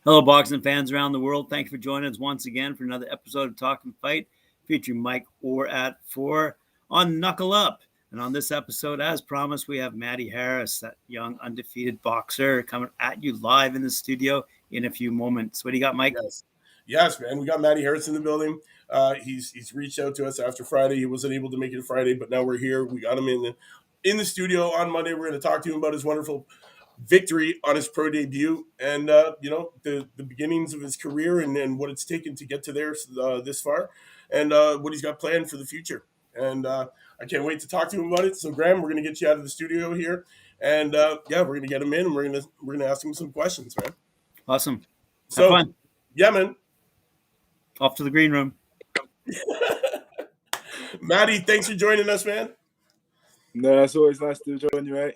Hello, boxing fans around the world. Thank you for joining us once again for another episode of Talkin Fight, featuring Mike Orr at 4 on Knuckle Up. And on this episode, as promised, we have Matty Harris, that young undefeated boxer, coming at you live in the studio in a few moments. What do you got, Mike? Yes, man. We got Matty Harris in the building. He's reached out to us after Friday. He wasn't able to make it Friday, but now we're here. We got him in the studio on Monday. We're going to talk to him about his wonderful victory on his pro debut, and the beginnings of his career and what it's taken to get to there this far, and what he's got planned for the future. And I can't wait to talk to him about it. So, Graham, we're going to get you out of the studio here, and we're going to get him in, and we're going to ask him some questions, man. Awesome. So, Have fun. Yeah, man. Off to the green room. Matty, thanks for joining us, man. No, it's always nice to join you, mate.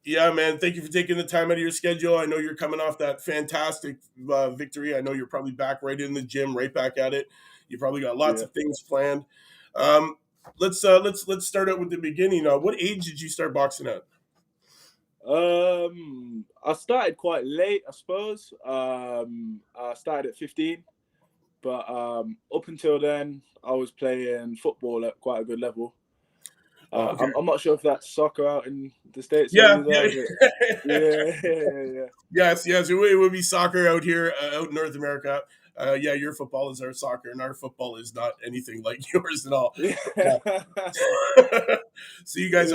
Yeah, man. Thank you for taking the time out of your schedule. I know you're coming off that fantastic victory. I know you're probably back right in the gym, right back at it. You probably got lots of things planned. Let's start out with the beginning. What age did you start boxing at? I started quite late, I suppose. I started at 15, but up until then, I was playing football at quite a good level. Okay. I'm not sure if that's soccer out in the States. Yeah. Yes. It would be soccer out here, out in North America. Your football is our soccer, and our football is not anything like yours at all. So you guys,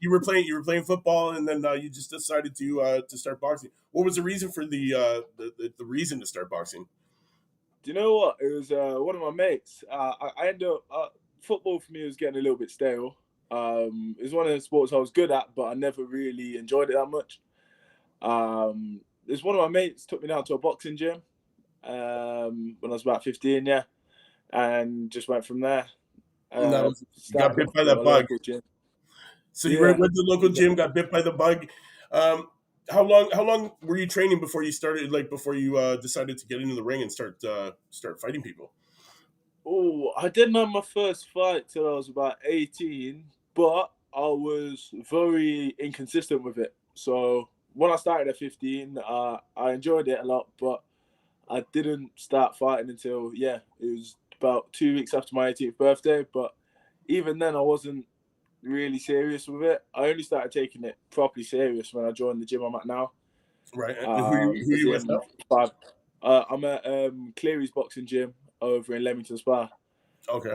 you were playing football, and then you just decided to start boxing. What was the reason for the reason to start boxing? Do you know what? It was one of my mates. I ended up football for me was getting a little bit stale. It was one of the sports I was good at, but I never really enjoyed it that much. There's one of my mates took me down to a boxing gym when I was about 15, and just went from there. Got bit by that bug. So you went to the local gym, got bit by the bug. How long were you training before you started? Like before you decided to get into the ring and start fighting people? Oh, I didn't have my first fight till I was about 18, but I was very inconsistent with it. So when I started at 15, I enjoyed it a lot, but I didn't start fighting until, it was about 2 weeks after my 18th birthday. But even then, I wasn't really serious with it. I only started taking it properly serious when I joined the gym I'm at now. Right. Who are you with now? I'm at Cleary's boxing gym over in Leamington Spa. Okay.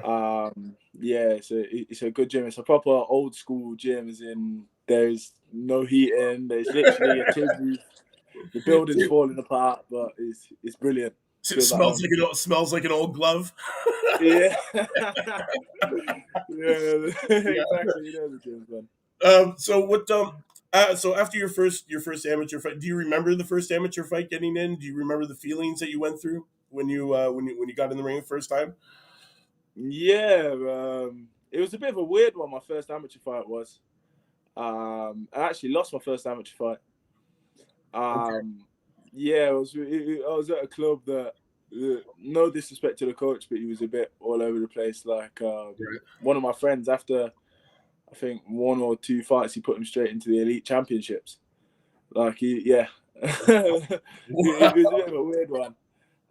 It's a good gym. It's a proper old school gym, as in there's no heating. There's literally a tin roof. The building's falling apart, but it's brilliant. It smells like an old glove. Yeah. Exactly. You know the gym, man. So after your first amateur fight, do you remember the first amateur fight getting in? Do you remember the feelings that you went through when you got in the ring the first time? Yeah, it was a bit of a weird one. My first amateur fight was. I actually lost my first amateur fight. Okay. I was at a club that, no disrespect to the coach, but he was a bit all over the place. Like one of my friends, after I think 1 or 2 fights, he put him straight into the elite championships. Like it was a bit of a weird one.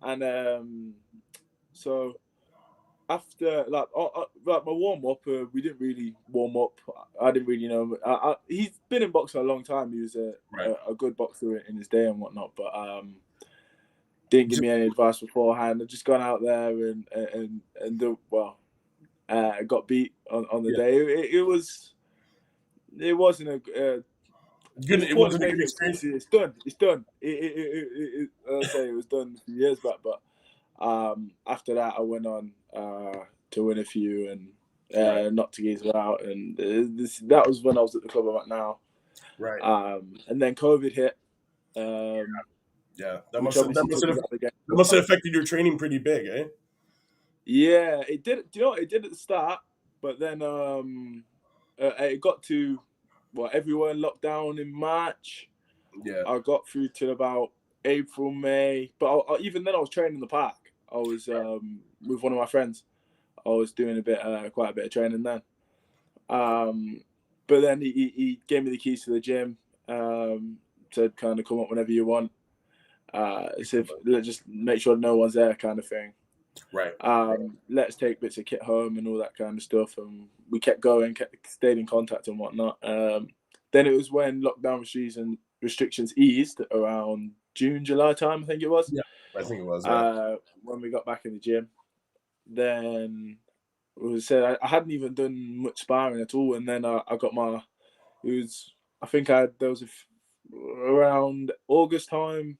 And so after my warm up, we didn't really warm up. I didn't really know. He's been in boxing a long time. He was a good boxer in his day and whatnot, but didn't give me any advice beforehand. I just gone out there and got beat on the day. It wasn't a good. It wasn't a good experience. It's done. I'll say it was done a few years back, but after that, I went on to win a few and not to geese out, and that was when I was at the club I'm at now. Right. And then COVID hit. That must have affected your training pretty big, eh? Yeah, it did. Do you know what? It did at the start, but then it got to everywhere in lockdown in March. Yeah, I got through till about April, May, but even then I was training in the park. I was with one of my friends. I was doing quite a bit of training then. But then he gave me the keys to the gym, said kind of come up whenever you want. So let's just make sure no one's there, kind of thing. Right. Let's take bits of kit home and all that kind of stuff. And we kept going, stayed in contact and whatnot. Then it was when lockdown restrictions eased around June, July time, I think it was. Yeah, I think it was. Yeah. When we got back in the gym, then I hadn't even done much sparring at all, and then I got my. I think there was around August time.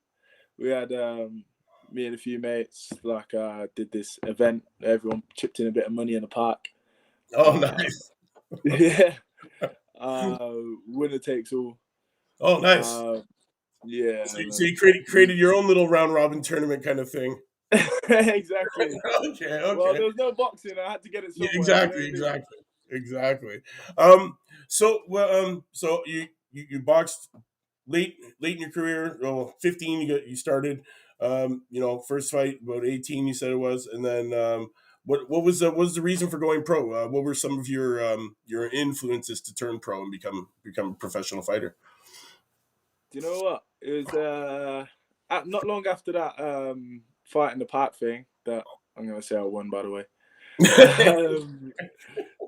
We had me and a few mates did this event. Everyone chipped in a bit of money in the park. Oh, nice. Yeah. Winner takes all. Oh, nice. Yeah. So you created your own little round robin tournament kind of thing. Exactly. Okay. Well, there was no boxing. I had to get it somewhere. Yeah, exactly. So you boxed late in your career. Well, 15 you started. First fight about 18 you said it was, and then what was the reason for going pro? What were some of your influences to turn pro and become a professional fighter? Do you know what? It was not long after that fight in the park thing that I'm going to say I won, by the way.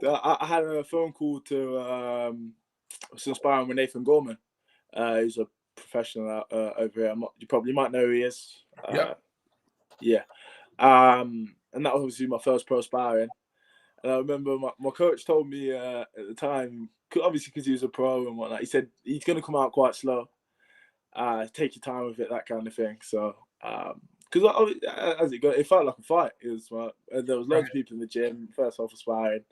I had a phone call to some sparring with Nathan Gorman. He's a professional over here. You probably might know who he is. Yeah. And that was obviously my first pro sparring. And I remember my coach told me at the time, obviously because he was a pro and whatnot, he said he's going to come out quite slow. Take your time with it, that kind of thing. So, because as it felt like a fight. It was there was loads of people in the gym, first half of sparring,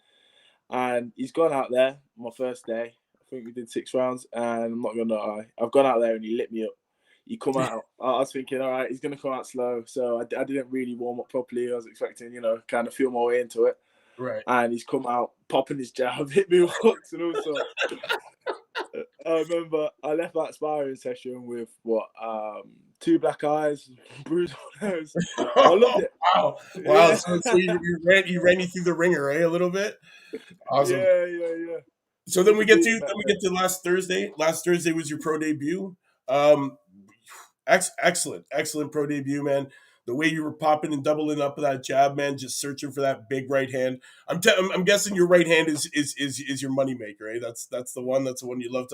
and he's gone out there my first day. I think we did 6 rounds, and I'm not gonna lie, I've gone out there and he lit me up. He come out. I was thinking, all right, he's gonna come out slow, so I didn't really warm up properly. I was expecting, kind of feel my way into it. Right. And he's come out popping his jab, hit me with hooks and all sorts. I remember I left that sparring session with 2 black eyes, bruised on nose. I loved it. Wow! Yeah. So you ran you through the ringer, eh? A little bit. Awesome. Yeah. So then we get to last Thursday. Last Thursday was your pro debut. Excellent pro debut, man. The way you were popping and doubling up that jab, man, just searching for that big right hand. I'm guessing your right hand is your moneymaker, eh? That's the one you love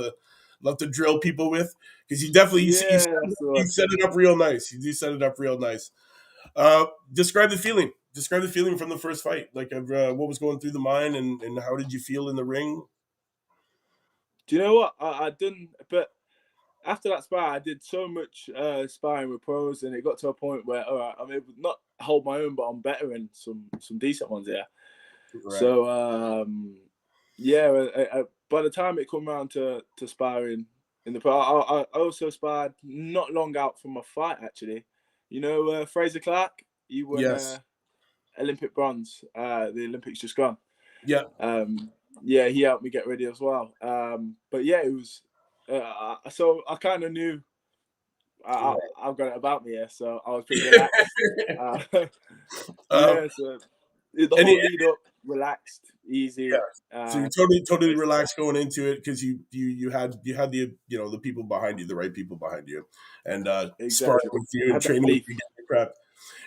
to drill people with, because you definitely you set it up real nice. You do set it up real nice. Describe the feeling. Describe the feeling from the first fight. Like what was going through the mind, and how did you feel in the ring? Do you know what I done? But after that spar, I did so much sparring with pros, and it got to a point where, all right, I'm able to not hold my own, but I'm better in some decent ones here. Right. So, by the time it come around to sparring in the pro, I also sparred not long out from my fight, actually. Fraser Clark, he won Olympic bronze, the Olympics just gone. Yeah. He helped me get ready as well. But yeah, it was... so I kind of knew I've got it about me here, so I was pretty relaxed. So the whole lead up, relaxed, easy. Yeah. So you're totally relaxed going into it, because you had the the people behind you, the right people behind you, and sparring with you and training with you, getting crap.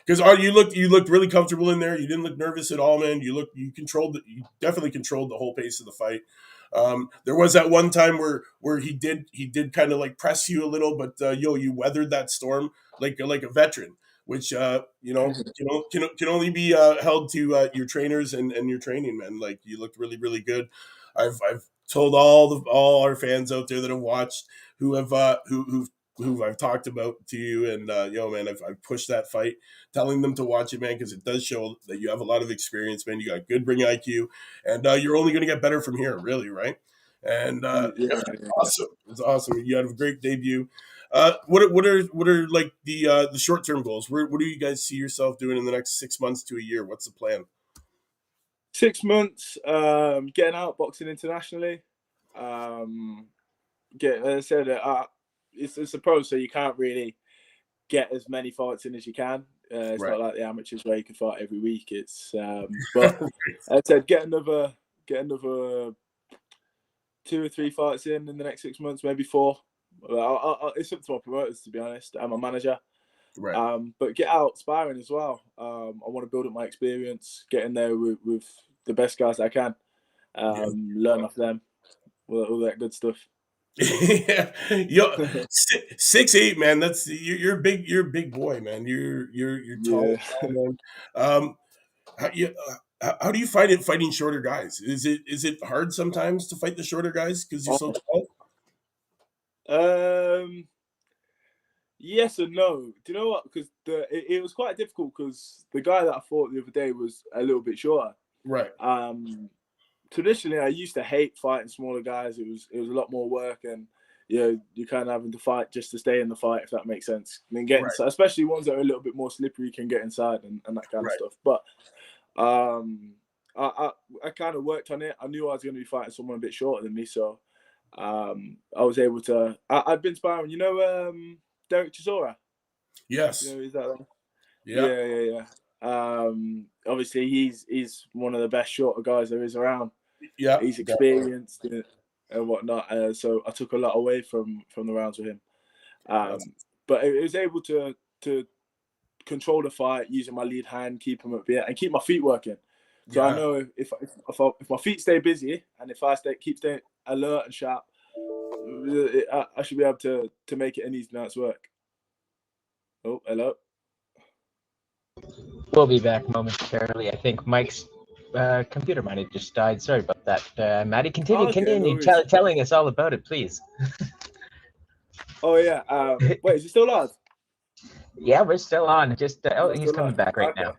Because you looked really comfortable in there. You didn't look nervous at all, man. You definitely controlled the whole pace of the fight. There was that one time where he did kind of like press you a little, but you weathered that storm like a veteran, which can only be held to your trainers and your training, man. Like, you looked really, really good. I've told all our fans out there that have watched, who I've talked about to you, and man, I've pushed that fight, telling them to watch it, man, because it does show that you have a lot of experience, man. You got good ring IQ, and you're only going to get better from here, really, right? And awesome. It's awesome. You had a great debut. What are like the short term goals? What do you guys see yourself doing in the next 6 months to a year? What's the plan? 6 months, getting out boxing internationally. As I said, it's a pro, so you can't really get as many fights in as you can. It's not like the amateurs where you can fight every week. It's but as I said, get another 2 or 3 fights in the next 6 months, maybe 4. It's up to my promoters, to be honest, and my manager. Right. But get out sparring as well. I want to build up my experience, get in there with the best guys I can, learn off them, all that good stuff. Yeah, yo, 6'8", man. That's you're big. You're a big boy, man. You're tall, Yeah. man. Um, how do you find it fighting shorter guys? Is it hard sometimes to fight the shorter guys because you're so tall? Yes and no. Do you know what? Because it was quite difficult because the guy that I fought the other day was a little bit shorter. Right. Traditionally, I used to hate fighting smaller guys. It was a lot more work, and you're kind of having to fight just to stay in the fight, if that makes sense. And then get inside, especially ones that are a little bit more slippery, can get inside and that kind of stuff. But I kind of worked on it. I knew I was going to be fighting someone a bit shorter than me, so I was able to. I've been sparring, Derek Chisora. Yes. Is that? Yeah. Obviously, he's one of the best shorter guys there is around. Yeah. He's experienced and whatnot. So I took a lot away from the rounds with him. But it was able to control the fight using my lead hand, keep him up there, and keep my feet working. So I know if my feet stay busy and if I keep staying alert and sharp, I should be able to make it an easy night's work. Oh, hello. We'll be back momentarily. I think Mike's computer might have just died. Sorry about that. Matty, continue telling us all about it, please. Oh, yeah. Wait, is it still live? Yeah, we're still on. Just he's coming back right now.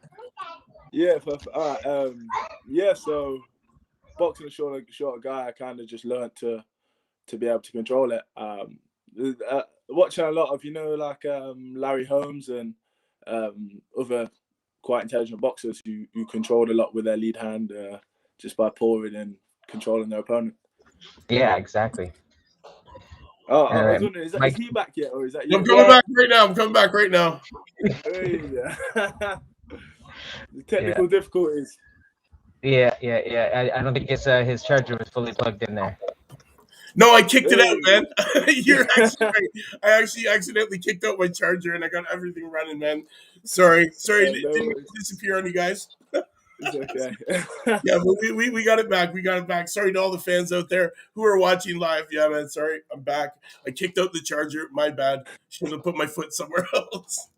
Yeah, perfect. All right. So boxing a shorter guy, I kind of just learned to be able to control it. Watching a lot of, Larry Holmes and other quite intelligent boxers who controlled a lot with their lead hand just by pouring and controlling their opponent. Yeah, exactly. Oh, I was wondering, is he back yet, or is that you? I'm coming back right now. The technical difficulties. Yeah. I don't think his charger was fully plugged in there. No, I kicked it out, man. You're actually right. I actually accidentally kicked out my charger, and I got everything running, man. Sorry, it didn't disappear on you guys. It's okay. Yeah, but we got it back. We got it back. Sorry to all the fans out there who are watching live. Yeah, man. Sorry, I'm back. I kicked out the charger. My bad. Should have put my foot somewhere else.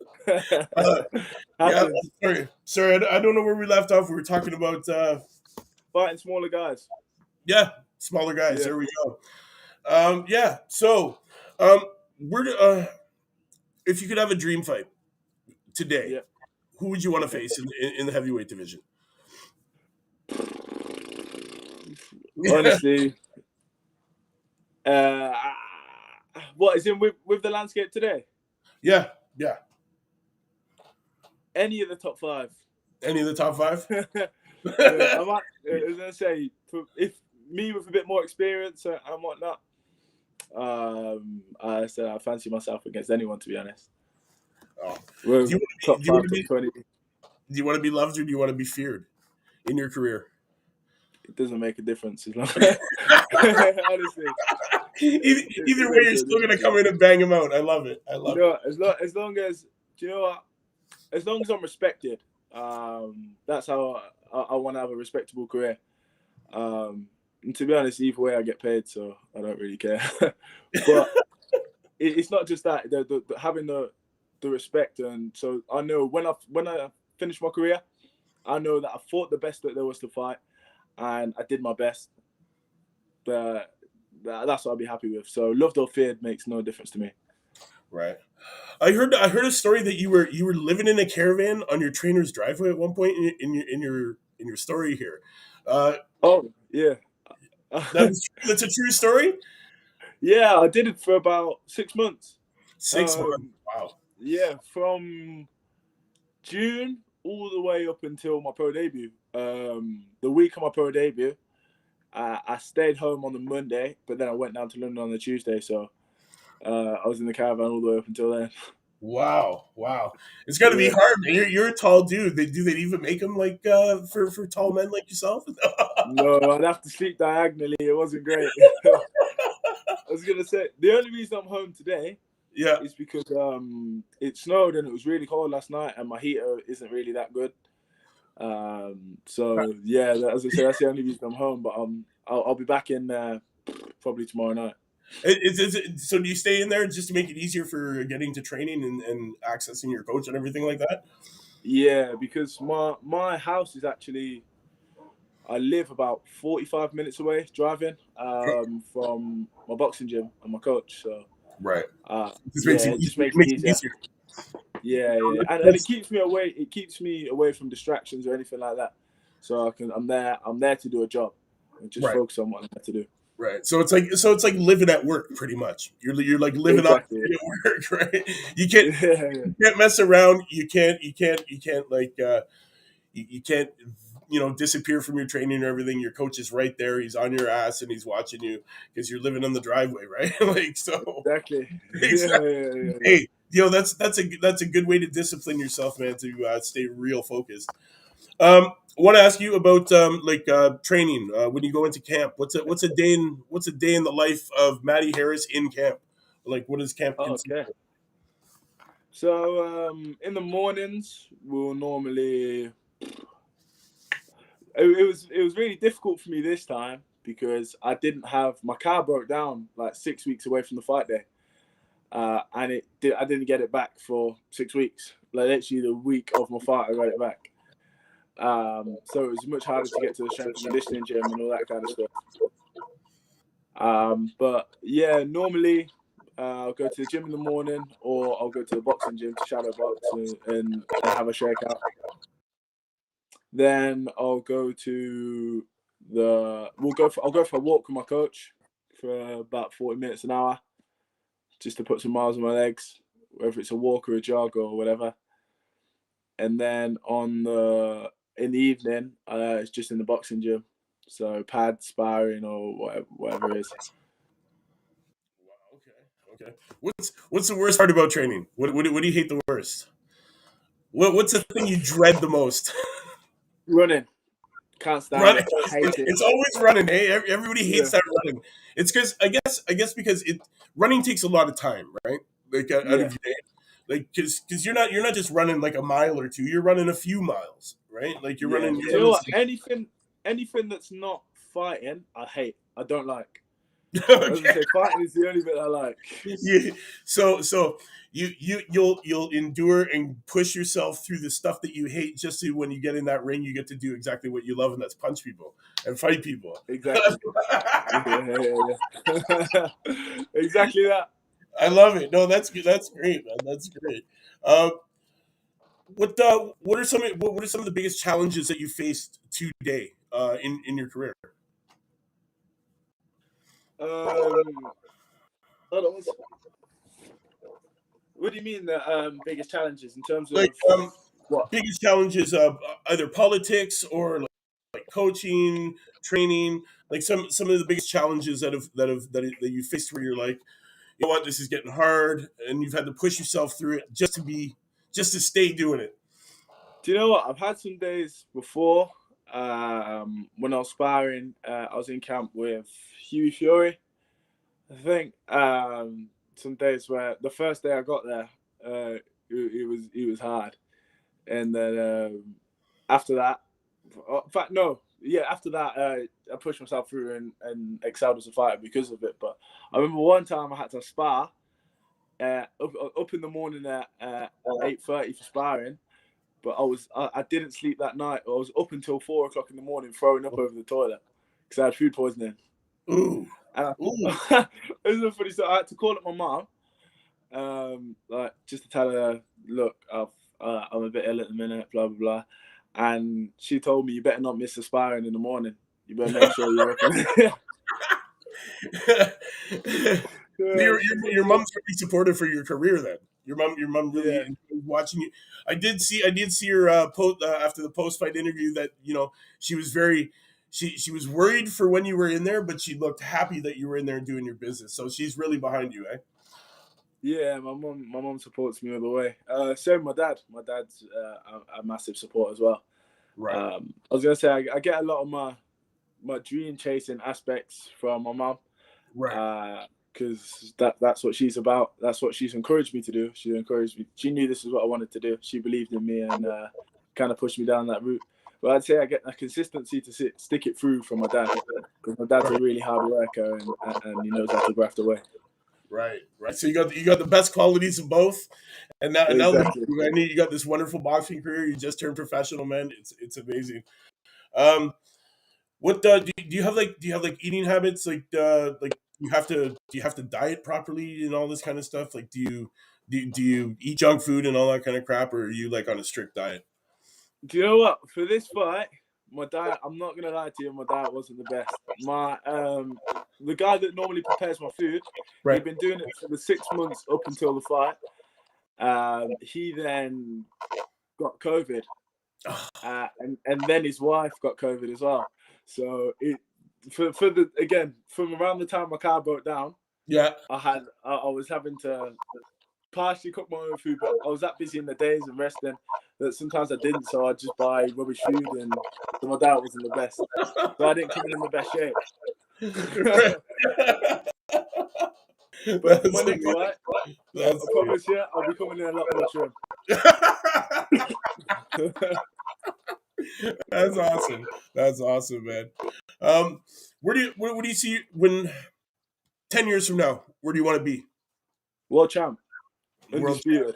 Sorry. I don't know where we left off. We were talking about fighting smaller guys. Yeah, smaller guys. Yeah. There we go. So we're if you could have a dream fight today, who would you want to face in the heavyweight division? Honestly, what is in with the landscape today? Yeah. Any of the top five. Any of the top five? I was gonna say, if me with a bit more experience and whatnot, I said I fancy myself against anyone, to be honest. Oh. Do you want to be loved or do you want to be feared in your career? It doesn't make a difference as long honestly. Either way, you're still gonna come in and bang him out. I love it. As long as do you know what? As long as I'm respected, that's how I want to have a respectable career. And to be honest, either way I get paid, so I don't really care. But it's not just that. The having the respect, and so I know when I finish my career, I know that I fought the best that there was to fight, and I did my best. But that's what I'll be happy with. So loved or feared makes no difference to me. Right. I heard a story that you were living in a caravan on your trainer's driveway at one point in your story here. Oh yeah. That's a true story? Yeah, I did it for about 6 months. 6 months. Wow. Yeah, from June all the way up until my pro debut. The week of my pro debut, I stayed home on the Monday, but then I went down to London on the Tuesday. So I was in the caravan all the way up until then. Wow. It's got to be hard. You're a tall dude. Do they even make them like for tall men like yourself? No, I'd have to sleep diagonally. It wasn't great. I was gonna say the only reason I'm home today Yeah. is because it snowed and it was really cold last night, and my heater isn't really that good. So yeah, as I said, that's the only reason I'm home. But I'll be back in probably tomorrow night. So do you stay in there just to make it easier for getting to training and accessing your coach and everything like that? Yeah, because my house is actually, I live about 45 minutes away driving from my boxing gym and my coach. So Right. it just makes it easier. Yeah, and it keeps me away. It keeps me away from distractions or anything like that. So I'm there to do a job and just focus on what I'm there to do. Right. So it's like living at work pretty much. You're like living Exactly. at work, right? You can't mess around. You can't like you can't disappear from your training or everything. Your coach is right there. He's on your ass and he's watching you because you're living on the driveway, right? Like so. Exactly. Yeah. Hey, that's a good way to discipline yourself, man, to stay real focused. I want to ask you about training when you go into camp. What's a day in the life of Matty Harris in camp? Like, what does camp consist of? So in the mornings we'll normally. It was really difficult for me this time because I didn't have my car broke down like 6 weeks away from the fight day, and I didn't get it back for 6 weeks. Like literally the week of my fight, I got it back. So it was much harder to get to the strength and conditioning gym and all that kind of stuff. But yeah, normally I'll go to the gym in the morning, or I'll go to the boxing gym to shadow box and have a shakeout. Then I'll go to I'll go for a walk with my coach for about 40 minutes an hour, just to put some miles on my legs, whether it's a walk or a jog or whatever. And then in the evening, it's just in the boxing gym, so pad sparring or whatever it is. Wow. Okay. What's the worst part about training? What do you hate the worst? What's the thing you dread the most? Running. Can't stand it. Hate it. It's always running. Hey, everybody hates that running. It's because I guess because running takes a lot of time, right? Like out of your day, like because you're not just running like a mile or two. You're running a few miles, right? Like you're running. You know what? Anything that's not fighting, I hate. I don't like. Okay. As I say, fighting is the only bit I like. Yeah. So you'll endure and push yourself through the stuff that you hate, just so when you get in that ring, you get to do exactly what you love, and that's punch people and fight people. Exactly. Exactly that. I love it. No, that's great, man. That's great. What are some of the biggest challenges that you faced today in your career? What do you mean the biggest challenges in terms of like what? Biggest challenges of either politics or like coaching, training, like some of the biggest challenges that you faced where you're like, you know what, this is getting hard, and you've had to push yourself through it just to stay doing it. Do you know what? I've had some days before when I was sparring. I was in camp with Huey Fury. I think some days where the first day I got there, it was hard, and then after that, in fact, no, yeah, after that, I pushed myself through and excelled as a fighter because of it. But I remember one time I had to spar up in the morning at 8:30 for sparring, but I didn't sleep that night. I was up until 4 o'clock in the morning throwing up over the toilet because I had food poisoning. Ooh. And it was a funny story. I had to call up my mom, like just to tell her, look, I'm a bit ill at the minute, blah blah blah. And she told me, you better not miss the sparring in the morning. You better make sure you're up. Your mom's really supportive for your career then. Your mom really watching you. I did see her post after the post fight interview that she was very. She was worried for when you were in there, but she looked happy that you were in there doing your business. So she's really behind you, eh? Yeah, my mom supports me all the way. Same with my dad. My dad's a massive support as well. Right. I was gonna say I get a lot of my dream chasing aspects from my mom. Right. because that's what she's about. That's what she's encouraged me to do. She encouraged me. She knew this is what I wanted to do. She believed in me and kind of pushed me down that route. But I'd say I get a consistency to stick it through from my dad, because my dad's a really hard worker and he knows how to graft away. Right. So you got the best qualities of both, and now Exactly. you got this wonderful boxing career. You just turned professional, man. It's amazing. What do you have like eating habits like do you have to diet properly and all this kind of stuff? Like do you eat junk food and all that kind of crap, or are you like on a strict diet? Do you know what? For this fight, my diet, I'm not gonna lie to you, my diet wasn't the best. My the guy that normally prepares my food, Right. he'd been doing it for the 6 months up until the fight. He then got COVID. And then his wife got COVID as well. So from around the time my car broke down, Yeah. I was having to partially cook my own food, but I was that busy in the days and resting that sometimes I didn't. So I'd just buy rubbish food, and so my diet wasn't the best. So I didn't come in the best shape. But my next fight, I promise you, I'll be coming in a lot more trim. That's awesome, man. Where do you see when 10 years from now? Where do you want to be? World champ, undisputed,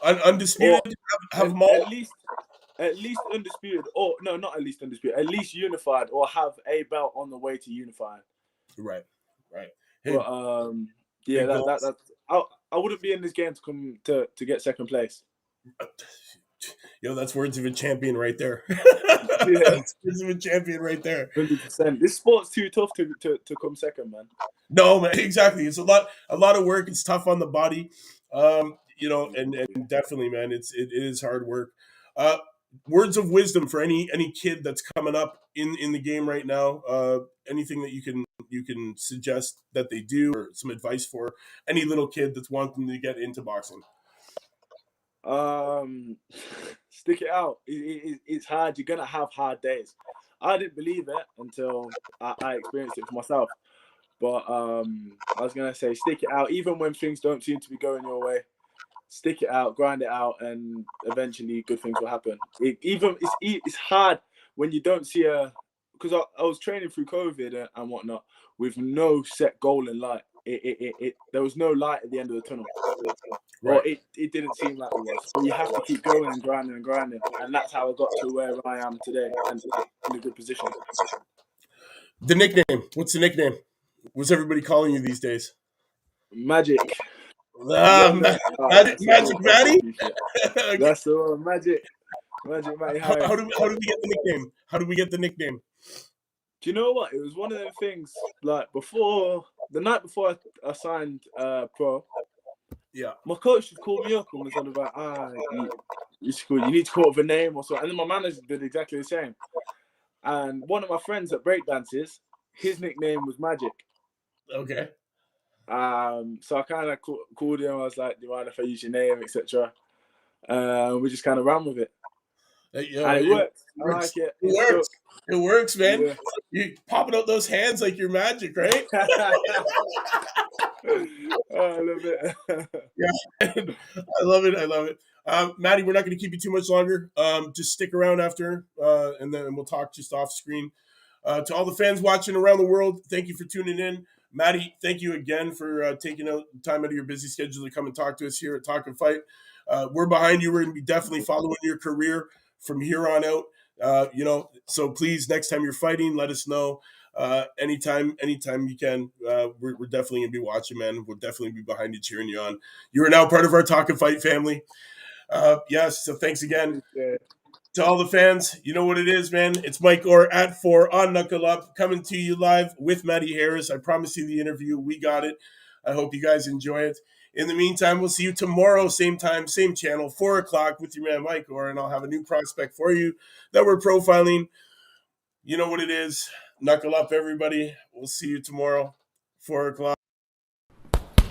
undisputed. Have them all. At least undisputed, or no, not at least undisputed. At least unified, or have a belt on the way to unifying. Right. Hey, but yeah, that I wouldn't be in this game to come to get second place. That's words of a champion right there. Yeah. That's words of a champion right there. 100%. This sport's too tough to come second, man. No, man, exactly. It's a lot of work. It's tough on the body. And definitely, man, it is hard work. Words of wisdom for any kid that's coming up in the game right now. Anything that you can suggest that they do, or some advice for any little kid that's wanting to get into boxing. Stick it out. It's hard. You're gonna have hard days. I didn't believe it until I experienced it for myself. But I was gonna say, stick it out, even when things don't seem to be going your way. Stick it out, grind it out, and eventually good things will happen. It's hard when you don't see because I was training through COVID and whatnot with no set goal in light. There was no light at the end of the tunnel. Right. Or it didn't seem like it was. But you have to keep going and grinding. And that's how I got to where I am today and in a good position. The nickname. What's the nickname? What's everybody calling you these days? Magic. Magic Matty? That's the one. Magic Matty Harris. How do we get the nickname? How do we get the nickname? Do you know what? It was one of them things, like the night before I signed pro. Yeah. My coach just called me up and was on about, you need to come up with a name or something. And then my manager did exactly the same. And one of my friends at breakdances, his nickname was Magic. Okay. So I kind of called him. I was like, do you mind if I use your name, etc. We just kind of ran with it. And it works. I like it. It works, man. Yeah. You popping out those hands like you're magic, right? I love it. Yeah, I love it. Matty, we're not going to keep you too much longer. Just stick around after, and then we'll talk just off screen. To all the fans watching around the world, thank you for tuning in. Matty, thank you again for taking out time out of your busy schedule to come and talk to us here at Talkin Fight. We're behind you. We're going to be definitely following your career from here on out. So please, next time you're fighting, let us know. Anytime you can. We're definitely gonna be watching, man. We'll definitely be behind you, cheering you on. You are now part of our Talkin Fight family. Yes, so thanks again to all the fans. You know what it is, man. It's Mike Orr at 4 on Knuckle Up, coming to you live with Matty Harris. I promise you the interview. We got it. I hope you guys enjoy it. In the meantime, we'll see you tomorrow, same time, same channel, 4 o'clock with your man Mike Orr, and I'll have a new prospect for you that we're profiling. You know what it is. Knuckle up, everybody. We'll see you tomorrow, 4 o'clock.